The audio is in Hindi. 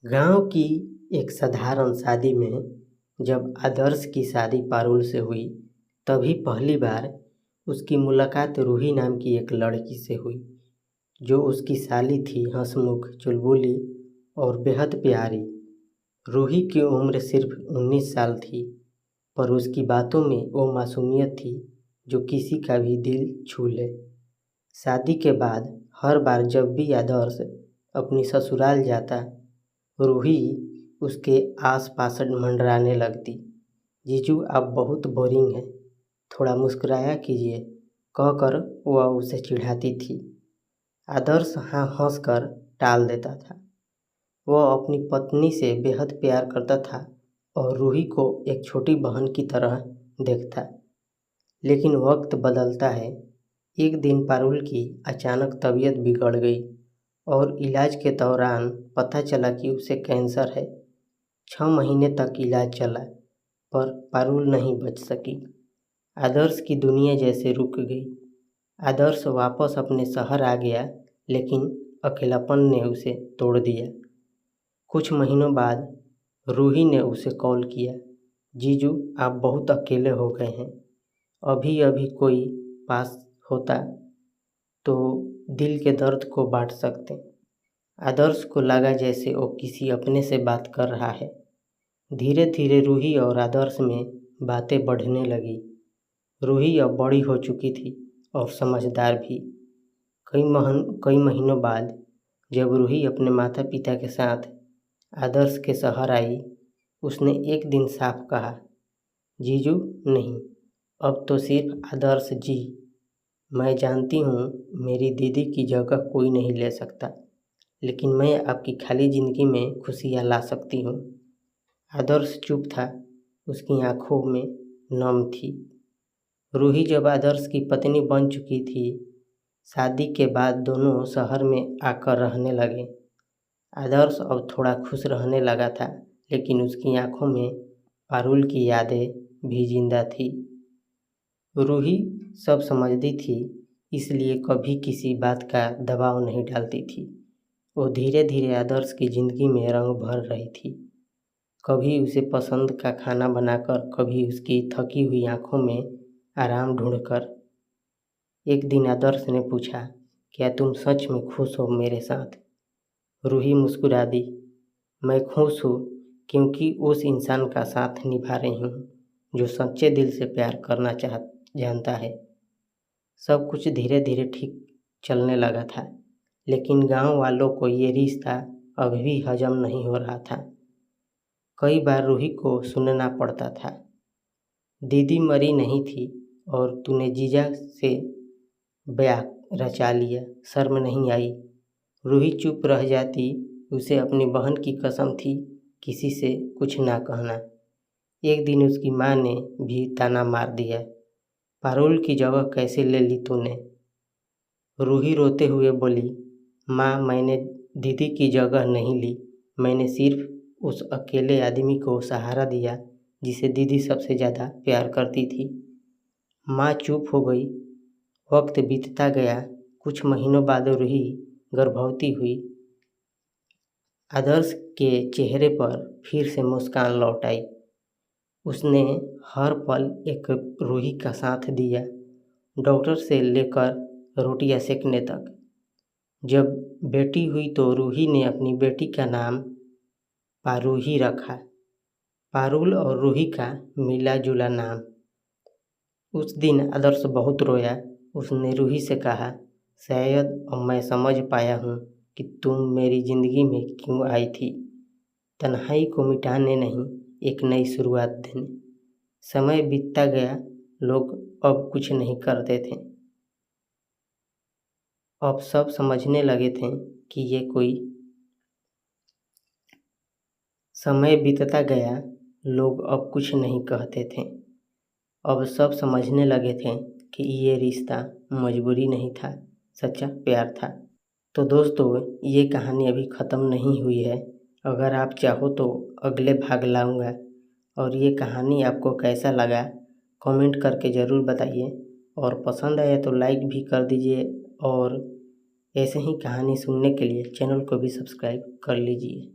गांव की एक साधारण शादी में जब आदर्श की शादी पारुल से हुई तभी पहली बार उसकी मुलाकात रूही नाम की एक लड़की से हुई जो उसकी साली थी। हंसमुख, चुलबुली और बेहद प्यारी। रूही की उम्र सिर्फ 19 साल थी, पर उसकी बातों में वो मासूमियत थी जो किसी का भी दिल छू ले। शादी के बाद हर बार जब भी आदर्श अपनी ससुराल जाता, रूही उसके आस-पास मंडराने लगती। जीजू आप बहुत बोरिंग हैं, थोड़ा मुस्कुराया कीजिए, कहकर वह उसे चिढ़ाती थी। आदर्श हंसकर टाल देता था। वह अपनी पत्नी से बेहद प्यार करता था और रूही को एक छोटी बहन की तरह देखता। लेकिन वक्त बदलता है। एक दिन पारुल की अचानक तबीयत बिगड़ गई और इलाज के दौरान पता चला कि उसे कैंसर है। 6 महीने तक इलाज चला, पर पारुल नहीं बच सकी। आदर्श की दुनिया जैसे रुक गई। आदर्श वापस अपने शहर आ गया, लेकिन अकेलापन ने उसे तोड़ दिया। कुछ महीनों बाद रूही ने उसे कॉल किया। जीजू आप बहुत अकेले हो गए हैं, अभी अभी कोई पास होता तो दिल के दर्द को बांट सकते। आदर्श को लगा जैसे वो किसी अपने से बात कर रहा है। धीरे धीरे रूही और आदर्श में बातें बढ़ने लगी। रूही अब बड़ी हो चुकी थी और समझदार भी। कई महीनों बाद जब रूही अपने माता पिता के साथ आदर्श के शहर आई, उसने एक दिन साफ कहा, जीजू नहीं, अब तो सिर्फ आदर्श जी। मैं जानती हूँ मेरी दीदी की जगह कोई नहीं ले सकता, लेकिन मैं आपकी खाली ज़िंदगी में खुशियाँ ला सकती हूँ। आदर्श चुप था, उसकी आंखों में नम थी। रूही जब आदर्श की पत्नी बन चुकी थी, शादी के बाद दोनों शहर में आकर रहने लगे। आदर्श अब थोड़ा खुश रहने लगा था, लेकिन उसकी आंखों में पारुल की यादें भी जिंदा थी। रूही सब समझती थी, इसलिए कभी किसी बात का दबाव नहीं डालती थी। वो धीरे धीरे आदर्श की ज़िंदगी में रंग भर रही थी। कभी उसे पसंद का खाना बनाकर, कभी उसकी थकी हुई आंखों में आराम ढूंढकर। एक दिन आदर्श ने पूछा, क्या तुम सच में खुश हो मेरे साथ? रूही मुस्कुरा दी, मैं खुश हूँ क्योंकि उस इंसान का साथ निभा रही हूँ जो सच्चे दिल से प्यार करना जानता है। सब कुछ धीरे धीरे ठीक चलने लगा था, लेकिन गांव वालों को ये रिश्ता अभी भी हजम नहीं हो रहा था। कई बार रूही को सुनना पड़ता था, दीदी मरी नहीं थी और तूने जीजा से ब्याह रचा लिया, शर्म नहीं आई? रूही चुप रह जाती। उसे अपनी बहन की कसम थी किसी से कुछ ना कहना। एक दिन उसकी माँ ने भी ताना मार दिया, पारुल की जगह कैसे ले ली तूने? रूही रोते हुए बोली, माँ मैंने दीदी की जगह नहीं ली, मैंने सिर्फ उस अकेले आदमी को सहारा दिया जिसे दीदी सबसे ज़्यादा प्यार करती थी। माँ चुप हो गई। वक्त बीतता गया। कुछ महीनों बाद रूही गर्भवती हुई। आदर्श के चेहरे पर फिर से मुस्कान लौट आई। उसने हर पल एक रूही का साथ दिया, डॉक्टर से लेकर रोटियां सेकने तक। जब बेटी हुई तो रूही ने अपनी बेटी का नाम पारूही रखा। पारुल और रूही का मिला जुला नाम। उस दिन आदर्श बहुत रोया। उसने रूही से कहा, शायद अब मैं समझ पाया हूँ कि तुम मेरी ज़िंदगी में क्यों आई थी। तन्हाई को मिटाने नहीं, एक नई शुरुआत देने। समय बीतता गया, लोग अब कुछ नहीं करते थे। अब सब समझने लगे थे कि ये कोई। समय बीतता गया, लोग अब कुछ नहीं कहते थे। अब सब समझने लगे थे कि ये रिश्ता मजबूरी नहीं था, सच्चा प्यार था। तो दोस्तों, ये कहानी अभी ख़त्म नहीं हुई है। अगर आप चाहो तो अगले भाग लाऊंगा। और ये कहानी आपको कैसा लगा कमेंट करके ज़रूर बताइए, और पसंद आया तो लाइक भी कर दीजिए, और ऐसे ही कहानी सुनने के लिए चैनल को भी सब्सक्राइब कर लीजिए।